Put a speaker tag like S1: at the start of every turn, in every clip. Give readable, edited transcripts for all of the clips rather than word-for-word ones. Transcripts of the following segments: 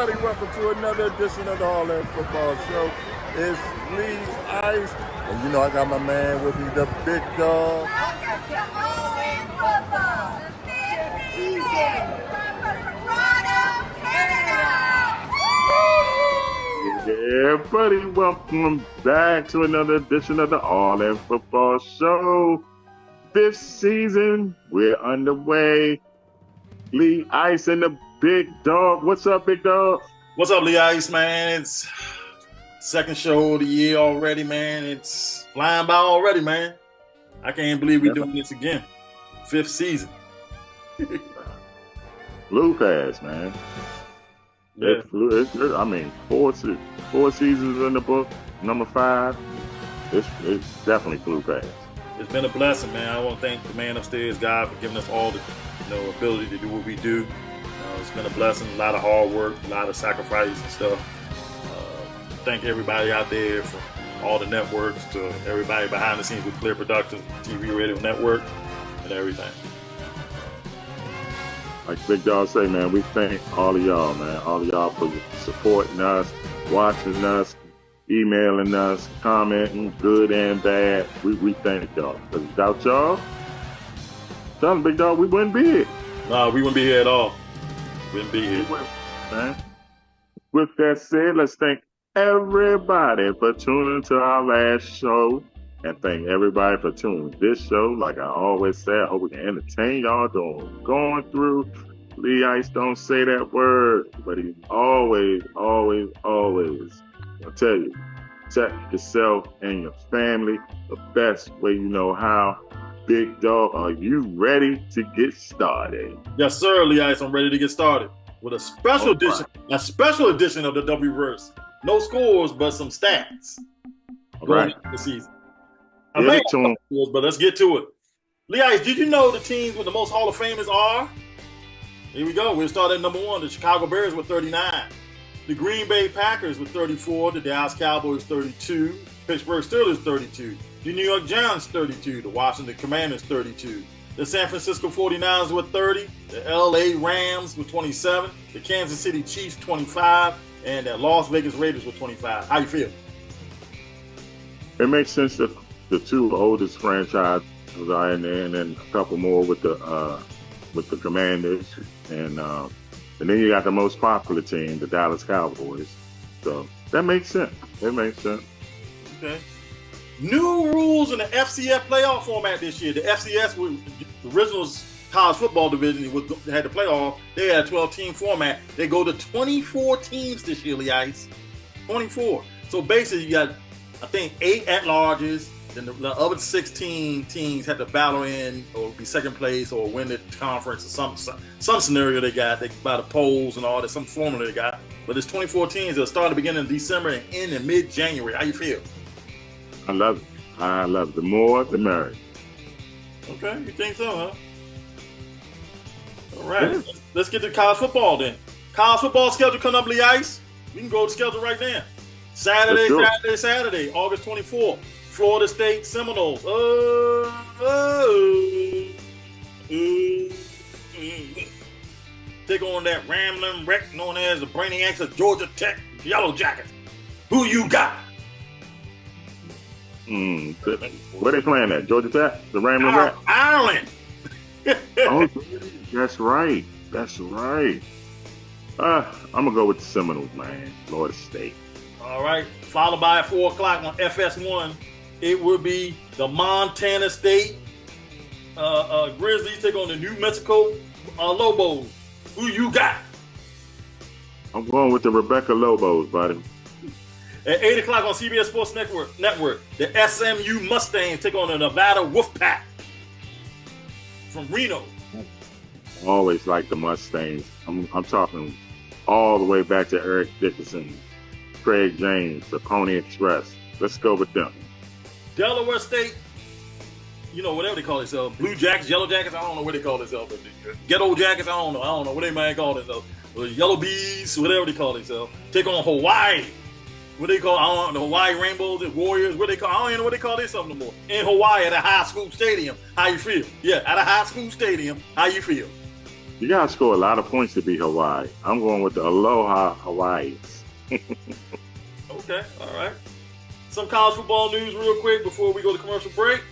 S1: everybody. Welcome to another edition of the All That Football Show. It's Lee Ice. And you know I got my man with me, the big dog.
S2: Welcome to All In Football, the 5th season from Toronto, Canada.
S1: Yeah, buddy. Welcome back to another edition of the All That Football Show. 5th season, we're underway. Lee Ice and the big dog. What's up, big dog?
S3: What's up, Lee Ice, man? It's second show of the year already, man. It's flying by already, man. I can't believe we're doing this again. 5th season.
S1: Blue pass, man.
S3: Yeah.
S1: I mean, four seasons in the book. Number 5. It's definitely blue pass.
S3: It's been a blessing, man. I want to thank the man upstairs, God, for giving us all the ability to do what we do. It's been a blessing, a lot of hard work, a lot of sacrifice and stuff. Thank everybody out there from all the networks to everybody behind the scenes with Clear Productions, TV, radio network, and everything.
S1: Like Big Dog say, man, we thank all of y'all, man. All of y'all for supporting us, watching us, emailing us, commenting, good and bad. We thank y'all. Because without y'all, tell them, Big Dog, we wouldn't be here.
S3: No, we wouldn't be here at all. We wouldn't be here.
S1: Man. With that said, let's thank everybody for tuning to our last show. And thank everybody for tuning this show. Like I always say, I hope we can entertain y'all going through. Lee Ice don't say that word, but he always, I'll tell you, protect yourself and your family the best way you know how. Big Dog, are you ready to get started?
S3: Yes, sir, Lee Ice. I'm ready to get started with a special edition of the W-Verse. No scores, but some stats.
S1: All right.
S3: The season. I may have scores, but let's get to it. Lee Ice, did you know the teams with the most Hall of Famers are? Here we go. We'll start at number 1. The Chicago Bears with 39. The Green Bay Packers with 34. The Dallas Cowboys 32. Pittsburgh Steelers 32. The New York Giants 32. The Washington Commanders 32. The San Francisco 49ers with 30. The LA Rams with 27. The Kansas City Chiefs 25. And the Las Vegas Raiders with 25. How you feel?
S1: It makes sense that the 2 oldest franchises are in there, and then a couple more with the Commanders, and then you got the most popular team, the Dallas Cowboys. So that makes sense. It makes sense.
S3: Okay. New rules in the FCS playoff format this year. The FCS, the original college football division, had the playoff. They had a 12-team format. They go to 24 teams this year, Lee Ice. 24. So basically, you got, I think, 8 at-larges. Then the other 16 teams have to battle in or be second place or win the conference or some scenario they got. They by the polls and all that, some formula they got. But it's 24 teams. They'll start at the beginning of December and end in mid-January. How you feel?
S1: I love it. The more, the merrier.
S3: Okay, you think so, huh? All right, let's get to college football then. College football schedule coming up, Lee Ice. We can go to the schedule right now. Saturday, August 24th. Florida State Seminoles. Take on that rambling wreck known as the Brainiacs of Georgia Tech Yellow Jackets. Who you got?
S1: Where they playing at? Georgia Tech? The rambling wreck?
S3: Ireland.
S1: Oh, that's right. I'm going to go with the Seminoles, man. Florida State.
S3: All right. Followed by at 4 o'clock on FS1. It will be the Montana State Grizzlies take on the New Mexico Lobos. Who you got?
S1: I'm going with the Rebecca Lobos, buddy.
S3: At 8 o'clock on CBS Sports Network, the SMU Mustangs take on the Nevada Wolfpack from Reno.
S1: I always like the Mustangs. I'm talking all the way back to Eric Dickerson, Craig James, the Pony Express. Let's go with them.
S3: Delaware State, whatever they call themselves, Blue Jackets, Yellow Jackets, I don't know what they call themselves. Ghetto Jackets, I don't know what they might call themselves. Yellow Bees, whatever they call themselves. Take on Hawaii. What they call, I don't know, the Hawaii Rainbows, the Warriors, what they call, I don't even know what they call themselves no more. In Hawaii at a high school stadium, how you feel? Yeah, at a high school stadium, how you feel?
S1: You gotta score a lot of points to beat Hawaii. I'm going with the Aloha Hawaiis.
S3: Okay, all right. Some college football news real quick before we go to commercial break.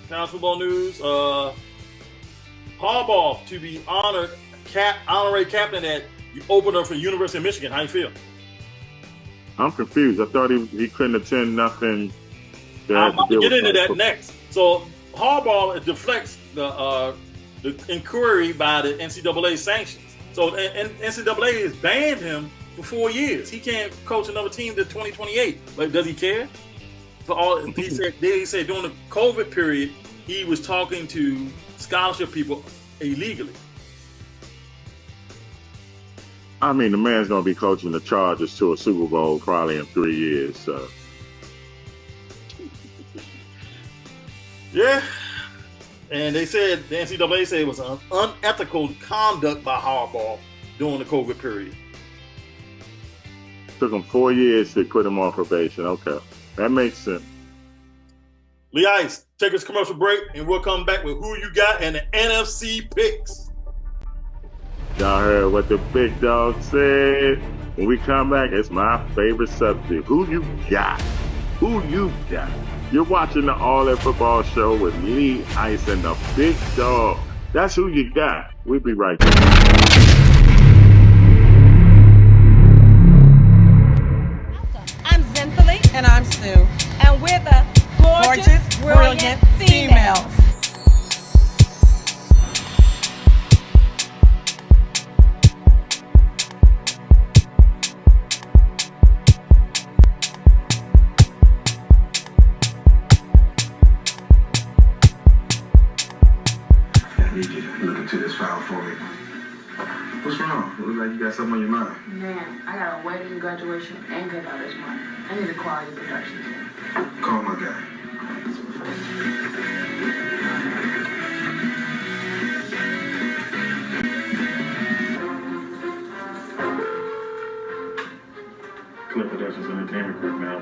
S3: College football news. Harbaugh to be honored honorary captain at the opener for University of Michigan. How you feel?
S1: I'm confused. I thought he couldn't attend nothing.
S3: I'm about to get into that next. So Harbaugh deflects the inquiry by the NCAA sanctions. So NCAA has banned him for 4 years. He can't coach another team to 2028. But does he care? He said during the COVID period, he was talking to scholarship people illegally.
S1: I mean, the man's going to be coaching the Chargers to a Super Bowl probably in 3 years. So,
S3: yeah. And they said, the NCAA said it was an unethical conduct by Harbaugh during the COVID period.
S1: Took him 4 years to put him on probation. Okay. That makes sense.
S3: Lee Ice, take us commercial break, and we'll come back with who you got and the NFC picks.
S1: Y'all heard what the big dog said. When we come back, it's my favorite subject. Who you got? Who you got? You're watching the All In Football Show with Lee Ice and the big dog. That's who you got. We'll be right back.
S4: I'm Zinthally.
S5: And I'm Stu.
S4: And we're the gorgeous, brilliant females.
S6: I need you to look into this file for me. What's wrong? It looks like you got something on your mind.
S7: Man, I got a wedding, graduation, and cookout this month. I need a quality production team.
S6: Call my guy.
S1: Clip Productions Entertainment Group now.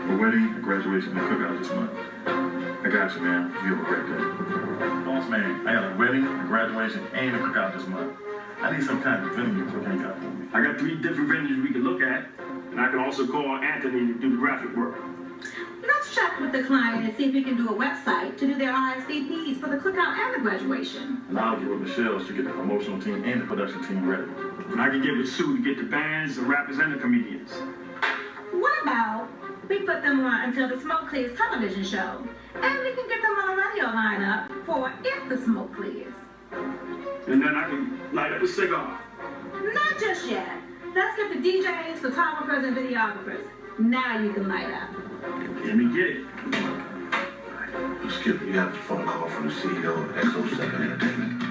S8: A wedding, a graduation, and a cookout this month. I got you, man. You have a great day. Boss man, I got a wedding, a graduation, and a cookout this month. I need some kind of venue to hang out for me.
S9: I got 3 different venues we can look at, and I can also call Anthony to do the graphic work.
S10: Let's check with the client and see if we can do a website to do their RSVPs for the cookout and the graduation.
S8: And I'll get with Michelle to get the promotional team and the production team ready.
S9: And I can get with Sue to get the bands, the rappers, and the comedians.
S10: What about we put them on until the Smoke Clears television show, and we can get them on a radio lineup for If the Smoke Clears.
S9: And then I can light up a cigar.
S10: Not just yet. Let's get the DJs, photographers, and videographers. Now you can light up.
S9: Let me get it.
S6: Skip, you have a phone call from the CEO of XO7 Entertainment.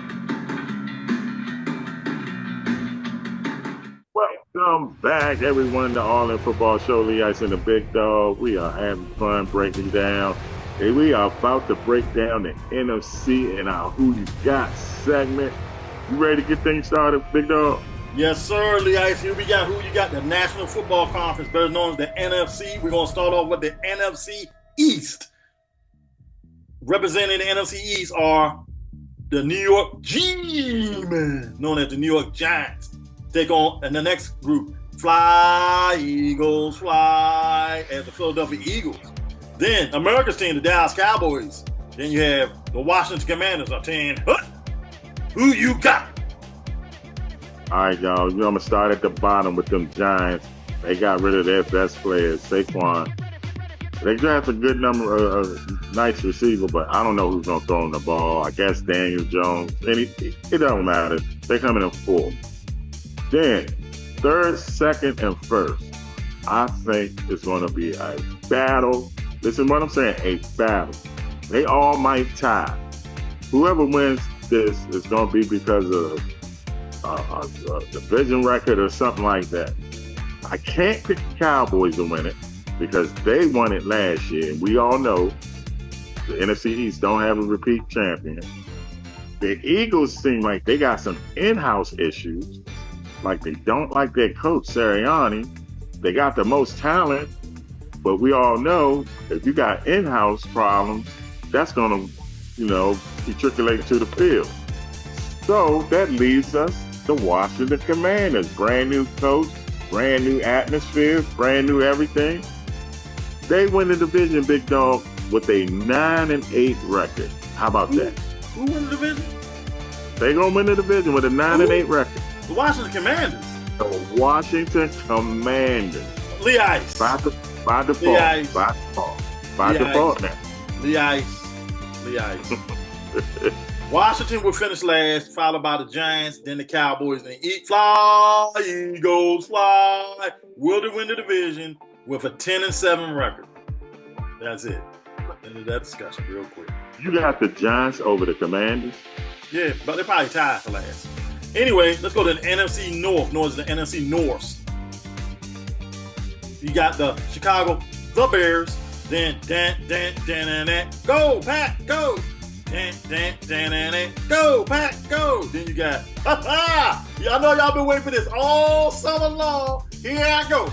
S1: Welcome back, everyone, to All In Football Show. Lee Ice and the Big Dog. We are having fun breaking down. And we are about to break down the NFC and our Who You Got segment. You ready to get things started, Big Dog?
S3: Yes, sir, Lee Ice. Here we got who you got, the National Football Conference, better known as the NFC. We're going to start off with the NFC East. Representing the NFC East are the New York G-Men, known as the New York Giants. Take on, in the next group, Fly, Eagles, Fly, as the Philadelphia Eagles. Then, America's team, the Dallas Cowboys. Then you have the Washington Commanders. I'm saying, who you got?
S1: All right, y'all. I'm going to start at the bottom with them Giants. They got rid of their best players, Saquon. They drafted a good number of nice receiver, but I don't know who's going to throw him the ball. I guess Daniel Jones. It don't matter. They're coming in 4th. Then, 3rd, 2nd, and 1st. I think it's going to be a battle. Listen to what I'm saying, a battle. They all might tie. Whoever wins this is going to be because of a division record or something like that. I can't pick the Cowboys to win it because they won it last year. And we all know the NFC East don't have a repeat champion. The Eagles seem like they got some in-house issues. Like they don't like their coach, Sirianni. They got the most talent, But we all know if you got in-house problems, that's going to, matriculate to the field. So that leaves us the Washington Commanders. Brand new coach, brand new atmosphere, brand new everything. They win the division, big dog, with a 9-8 record. How about that?
S3: Who win the division?
S1: They gonna win the division with a 9-8 record.
S3: The Washington Commanders.
S1: The Washington Commanders.
S3: Lee Ice.
S1: By default.
S3: Lee Ice.
S1: By default now.
S3: Lee Ice. Washington will finish last, followed by the Giants, then the Cowboys, then fly, Eagles, fly. Will they win the division with a 10-7 record? That's it. End of that discussion real quick.
S1: You got the Giants over the Commanders?
S3: Yeah, but they're probably tied for last. Anyway, let's go to the NFC North. North is the NFC North. You got the Chicago, the Bears, then go, Pack, go. Go, Pack, go. Then you got, y'all know y'all been waiting for this all summer long. Here I go.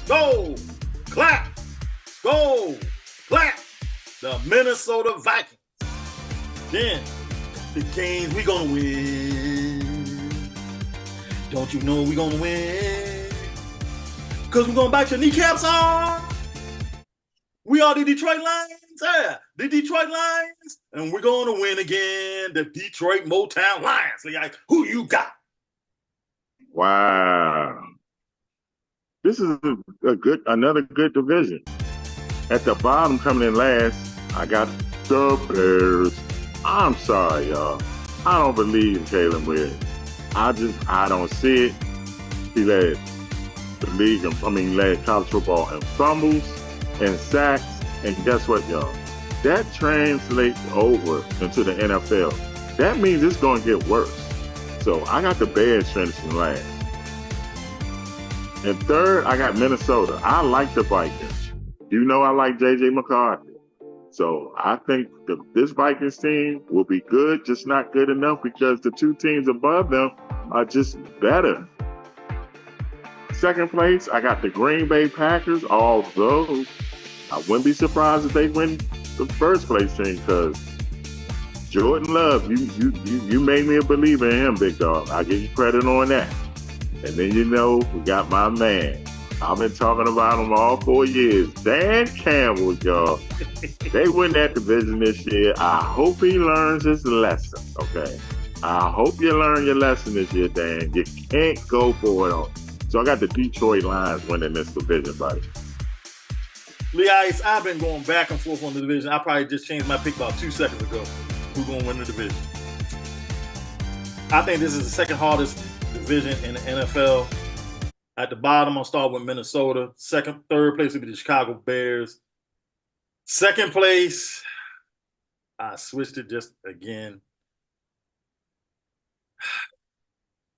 S3: Go, clap, go, clap. The Minnesota Vikings. Then the games we gonna win. Don't you know we gonna win? Because we're gonna bite your kneecaps on. We are the Detroit Lions. Yeah, the Detroit Lions. And we're gonna win again. The Detroit Motown Lions. So like, who you got?
S1: Wow. This is another good division. At the bottom, coming in last, I got the Bears. I'm sorry, y'all. I don't believe in Kalen Williams. I don't see it. He led the league, led college football in fumbles and sacks. And guess what, y'all? That translates over into the NFL. That means it's going to get worse. So I got the Bears finishing last. And third, I got Minnesota. I like the Vikings. You know I like J.J. McCarthy. So I think this Vikings team will be good, just not good enough because the two teams above them are just better. Second place, I got the Green Bay Packers, although I wouldn't be surprised if they win the first place team because Jordan Love, you made me a believer in him, big dog. I give you credit on that. And then we got my man. I've been talking about him all 4 years. Dan Campbell, y'all. They win that division this year. I hope he learns his lesson, okay? I hope you learn your lesson this year, Dan. You can't go for it all. So I got the Detroit Lions winning this division, buddy.
S3: Lee Ice, I've been going back and forth on the division. I probably just changed my pick about 2 seconds ago. Who's going to win the division? I think this is the second hardest division in the NFL. At the bottom, I'll start with Minnesota. Third place would be the Chicago Bears. Second place, I switched it just again.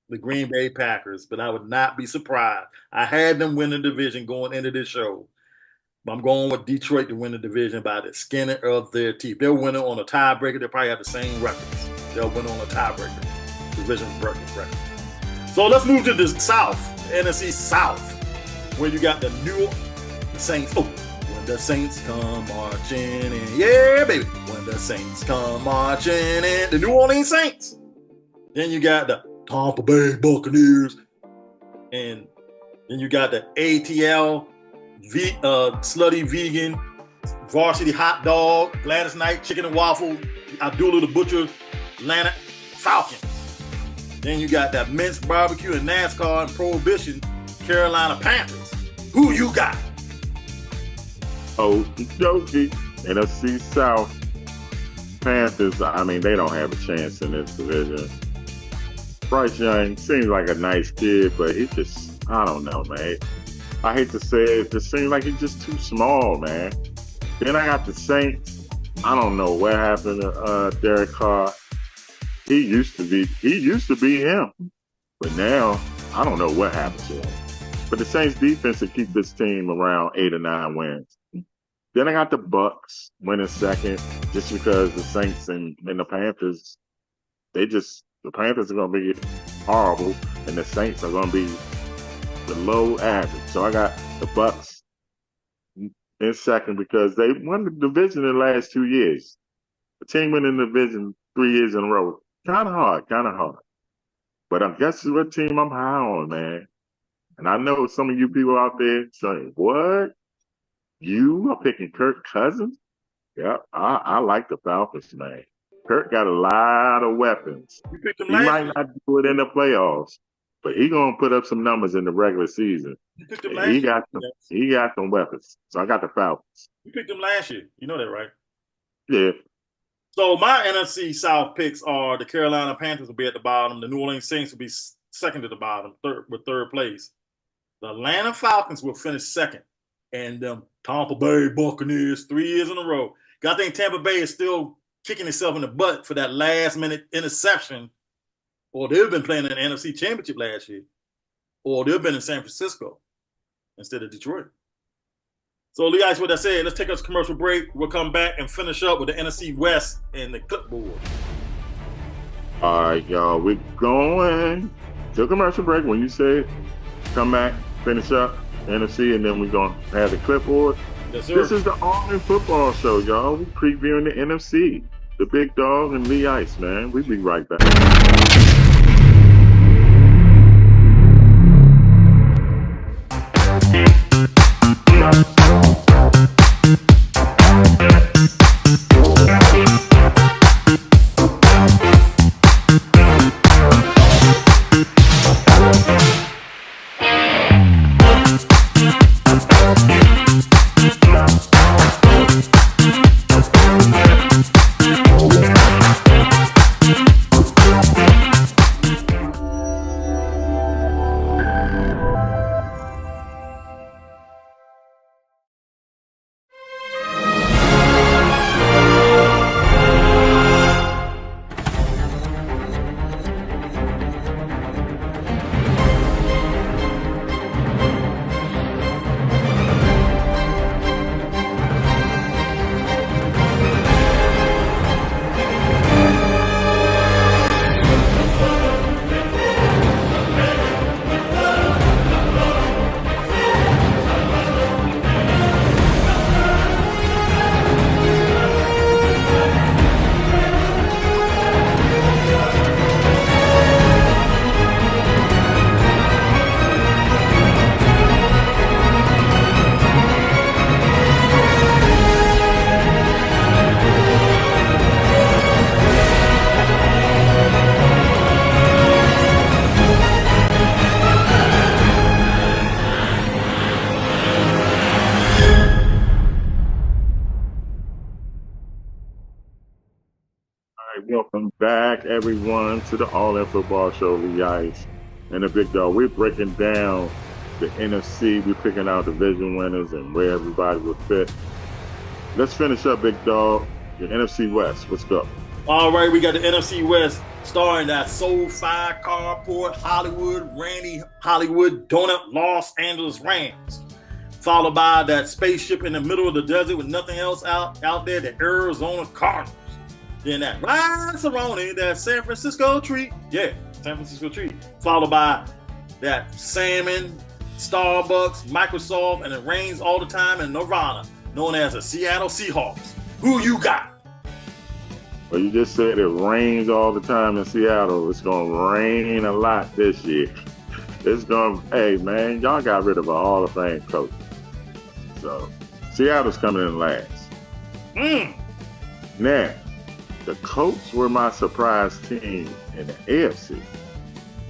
S3: The Green Bay Packers, but I would not be surprised. I had them win the division going into this show. But I'm going with Detroit to win the division by the skin of their teeth. They'll win it on a tiebreaker. They'll probably have the same records. They'll win on a tiebreaker. Division record. So let's move to the South, the NFC South, where you got the Saints. Oh, when the Saints come marching in. Yeah, baby. When the Saints come marching in. The New Orleans Saints. Then you got the Tampa Bay Buccaneers. And then you got the ATL, Slutty Vegan, Varsity Hot Dog, Gladys Knight, Chicken and Waffle, Abdullah the Butcher, Atlanta Falcons. Then you got that minced barbecue and NASCAR and Prohibition, Carolina Panthers. Who you got?
S1: Okie dokie. NFC South Panthers, they don't have a chance in this division. Bryce Young seems like a nice kid, but he just, I don't know, man. I hate to say it just seems like he's just too small, man. Then I got the Saints. I don't know what happened to Derek Carr. He used to be him. But now, I don't know what happened to him. But the Saints defense will keep this team around 8 or 9 wins. Then I got the Bucks winning second, just because the Saints and the Panthers, the Panthers are going to be horrible, and the Saints are going to be below average. So I got the Bucks in second because they won the division in the last 2 years. The team winning the division 3 years in a row. Kind of hard. But I guess what team I'm high on, man. And I know some of you people out there saying, what? You are picking Kirk Cousins? Yeah, I like the Falcons, man. Kirk got a lot of weapons.
S3: You picked him
S1: He
S3: last
S1: might
S3: year.
S1: not do it in the playoffs, but he gonna put up some numbers in the regular season.
S3: You picked him
S1: And
S3: last year.
S1: he got some weapons. So I got the Falcons.
S3: You picked him last year. You know that, right?
S1: Yeah.
S3: So my NFC South picks are the Carolina Panthers will be at the bottom. The New Orleans Saints will be second to the bottom, third place. The Atlanta Falcons will finish second. And Tampa Bay Buccaneers 3 years in a row. I think Tampa Bay is still kicking itself in the butt for that last-minute interception. Or they've been playing in the NFC Championship last year. Or they've been in San Francisco instead of Detroit. So, Lee Ice, with that said, let's take us a commercial break. We'll come back and finish up with the NFC West and the clipboard.
S1: All right, y'all. We're going to a commercial break. When you say it, come back, finish up NFC, and then we're going to have the clipboard.
S3: Yes, sir.
S1: This is the All-In Football Show, y'all. We're previewing the NFC. The Big Dog and Lee Ice, man. We'll be right back. Welcome back, everyone, to the All-In Football Show, Lee Ice and the Big Dog. We're breaking down the NFC. We're picking out division winners and where everybody will fit. Let's finish up, Big Dog. The NFC West. Let's go.
S3: All right, we got the NFC West starring that SoFi Carport Hollywood Randy Hollywood Donut Los Angeles Rams, followed by that spaceship in the middle of the desert with nothing else out there, the Arizona Cardinals. Then that Rice-A-Roni, that San Francisco treat. Yeah, San Francisco treat. Followed by that salmon, Starbucks, Microsoft, and it rains all the time in Nirvana, known as the Seattle Seahawks. Who you got?
S1: Well, you just said it rains all the time in Seattle. It's going to rain a lot this year. It's going to, hey, man, y'all got rid of a Hall of Fame coach. So, Seattle's coming in last. Now, the Colts were my surprise team in the AFC.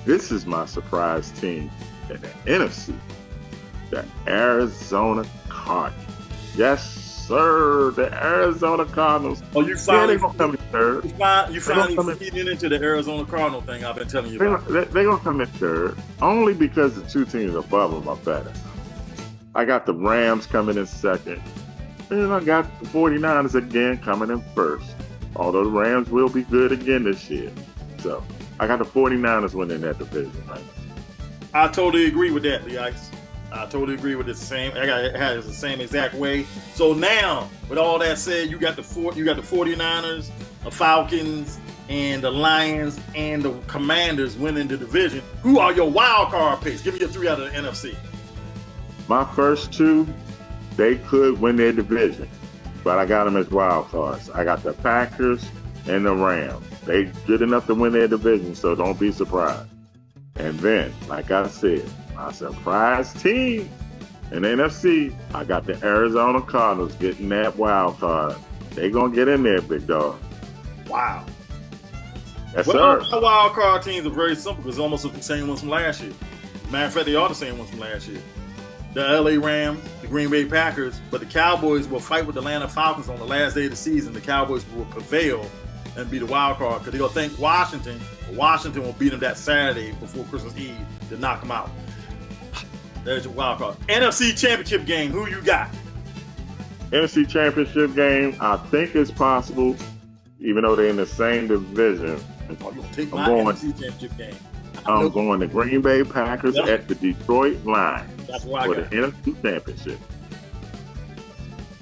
S1: This is my surprise team in the NFC. The Arizona Cardinals. Yes, sir. The Arizona Cardinals.
S3: Oh, you finally
S1: they're going to come in third.
S3: You finally feeding into the Arizona Cardinal thing I've been telling you about.
S1: They're going to come in third only because the two teams above them are better. I got the Rams coming in second. And I got the 49ers again coming in first. Although the Rams will be good again this year. So, I got the 49ers winning that division, right?
S3: I totally agree with that, Lee Ice. I totally agree with it. It has the same exact way. So now, with all that said, you got the 49ers, the Falcons, and the Lions and the Commanders winning the division, who are your wild card picks? Give me your 3 out of the NFC.
S1: My first 2, they could win their division, but I got them as wild cards. I got the Packers and the Rams. They good enough to win their division, so don't be surprised. And then, like I said, my surprise team in the NFC, I got the Arizona Cardinals getting that wild card. They gonna get in there, big dog.
S3: Wow.
S1: Yes,
S3: Well,
S1: sir.
S3: my wild card teams are very simple because it's almost the same ones from last year. Matter of fact, they are the same ones from last year. The LA Rams, the Green Bay Packers, but the Cowboys will fight with the Atlanta Falcons on the last day of the season. The Cowboys will prevail and be the wild card because they'll thank Washington. Washington will beat them that Saturday before Christmas Eve to knock them out. There's your wild card. NFC Championship game, who you got?
S1: NFC Championship game, I think it's possible, even though they're in the same division.
S3: Oh, you gonna take
S1: I'm
S3: my
S1: going-
S3: NFC Championship game.
S1: I'm going to Green Bay Packers
S3: Yep.
S1: at the Detroit Lions
S3: That's what I
S1: for
S3: got.
S1: the NFC Championship.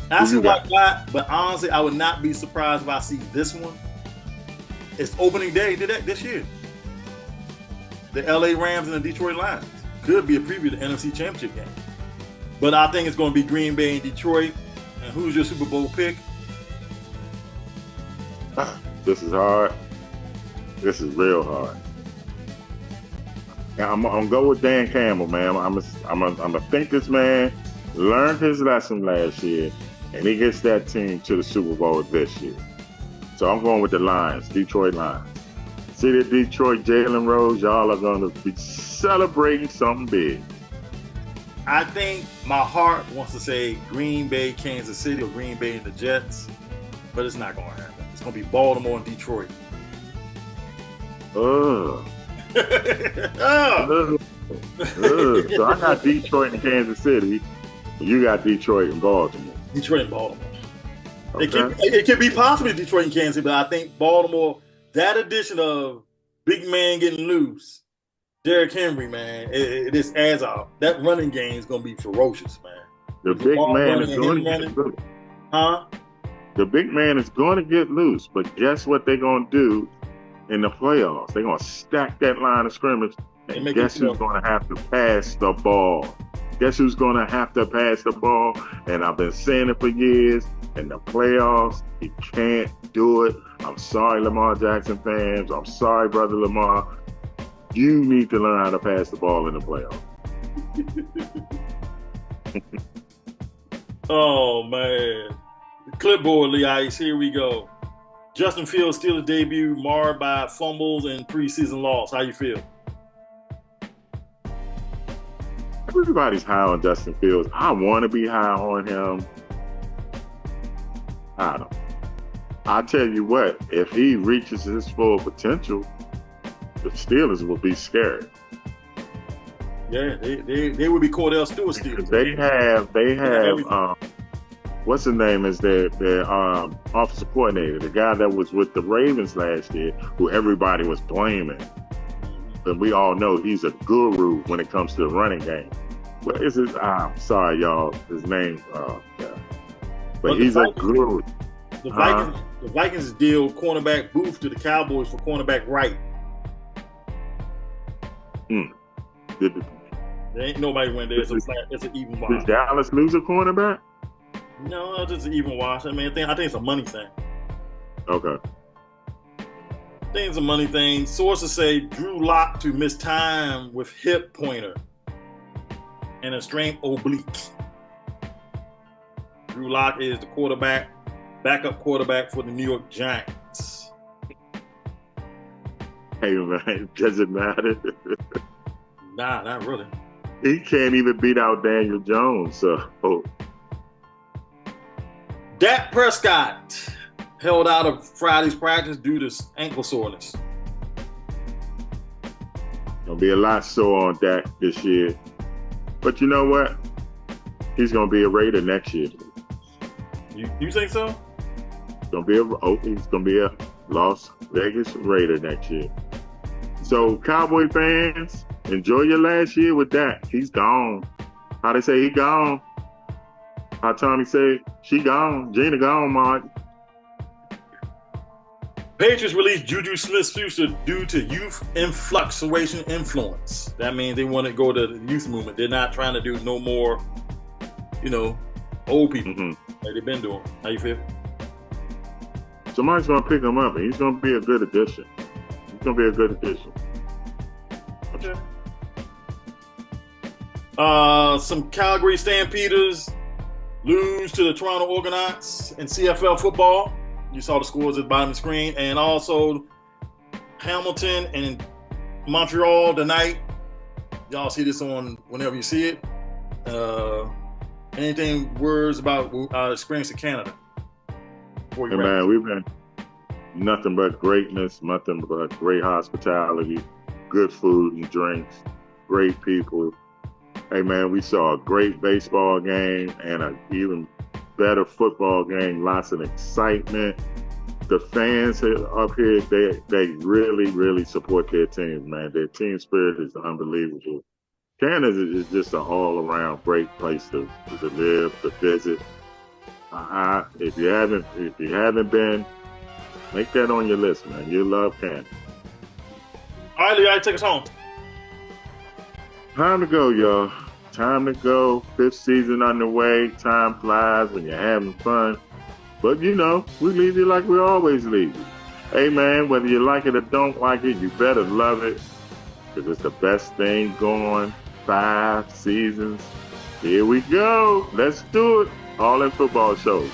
S3: That's
S1: Who
S3: who
S1: you
S3: I
S1: got?
S3: got, but honestly, I would not be surprised if I see this one. It's opening day this year. The LA Rams and the Detroit Lions. Could be a preview of the NFC Championship game. But I think it's going to be Green Bay and Detroit. And who's your Super Bowl pick?
S1: This is hard. This is real hard. Now, I'm gonna go with Dan Campbell, man. I'm gonna think this man learned his lesson last year, and he gets that team to the Super Bowl this year. So I'm going with the Lions, Detroit Lions. See the Detroit Jalen Rose, y'all are gonna be celebrating something big.
S3: I think my heart wants to say Green Bay, Kansas City, or Green Bay and the Jets, but it's not going to happen. It's going to be Baltimore and Detroit.
S1: Ugh.
S3: Oh.
S1: Ugh. So I got Detroit and Kansas City. You got Detroit and Baltimore.
S3: Detroit and Baltimore.
S1: Okay.
S3: It could be possibly Detroit and Kansas City, but I think Baltimore, that addition of big man getting loose, Derrick Henry, man, it just adds up. That running game is going to be ferocious, man.
S1: The big man is
S3: running and
S1: going
S3: him
S1: to
S3: running.
S1: get loose.
S3: Huh?
S1: The big man is going to get loose, but guess what they're going to do in the playoffs? They're going to stack that line of scrimmage,
S3: And
S1: and
S3: make
S1: guess
S3: it
S1: who's
S3: tough.
S1: going to have to pass the ball? Guess who's going to have to pass the ball? And I've been saying it for years. In the playoffs, he can't do it. I'm sorry, Lamar Jackson fans. I'm sorry, brother Lamar. You need to learn how to pass the ball in the playoffs.
S3: Oh, man. The clipboard, Lee Ice. Here we go. Justin Fields' Steelers debut marred by fumbles and preseason loss. How you feel?
S1: Everybody's high on Justin Fields. I want to be high on him. I don't. I tell you what, if he reaches his full potential, the Steelers will be scared.
S3: Yeah, they would be Cordell Stewart Steelers.
S1: They have
S3: everything.
S1: what's his name is their offensive coordinator, the guy that was with the Ravens last year, who everybody was blaming. And we all know he's a guru when it comes to the running game. What is his? I'm sorry, y'all. His name, yeah. But he's a guru.
S3: The Vikings deal cornerback Booth to the Cowboys for cornerback Wright.
S1: Did
S3: There ain't nobody went there. It's an even wash.
S1: Did Dallas lose a cornerback?
S3: No, it's just an even wash. I mean, I think it's a money thing.
S1: Okay.
S3: I think it's a money thing. Sources say Drew Lock to miss time with hip pointer and a strained oblique. Drew Lock is the backup quarterback for the New York Giants.
S1: Hey man, does it matter?
S3: Nah, not really.
S1: He can't even beat out Daniel Jones. So
S3: Dak Prescott held out of Friday's practice due to ankle soreness.
S1: Gonna be a lot sore on Dak this year. But you know what? He's gonna be a Raider next year.
S3: You think so?
S1: He's gonna be a Las Vegas Raider next year. So Cowboy fans, enjoy your last year with Dak. He's gone. How they say he gone? How Tommy say she gone? Gina gone, Mark.
S3: Patriots released Juju Smith-Schuster due to youth influxuation influence. That means they want to go to the youth movement. They're not trying to do no more, old people like they've been doing. How you feel?
S1: Somebody's going to pick him up, and he's going to be a good addition.
S3: Okay. Some Calgary Stampeders lose to the Toronto Argonauts in CFL football. You saw the scores at the bottom of the screen. And also Hamilton and Montreal tonight. Y'all see this on whenever you see it. Anything words about our experience in Canada?
S1: Hey man, we've been nothing but greatness, nothing but great hospitality, good food and drinks, great people. Hey man, we saw a great baseball game and an even better football game, lots of excitement. The fans up here, they really, really support their teams, man. Their team spirit is unbelievable. Canada is just an all-around great place to live, to visit. If you haven't been, make that on your list, man. You love Canada.
S3: All right, Lee, take us home.
S1: Time to go, y'all. Time to go. 5th season underway. Time flies when you're having fun. But, we leave you like we always leave you. Hey, man, whether you like it or don't like it, you better love it because it's the best thing going. 5 seasons. Here we go. Let's do it. All in Football Show.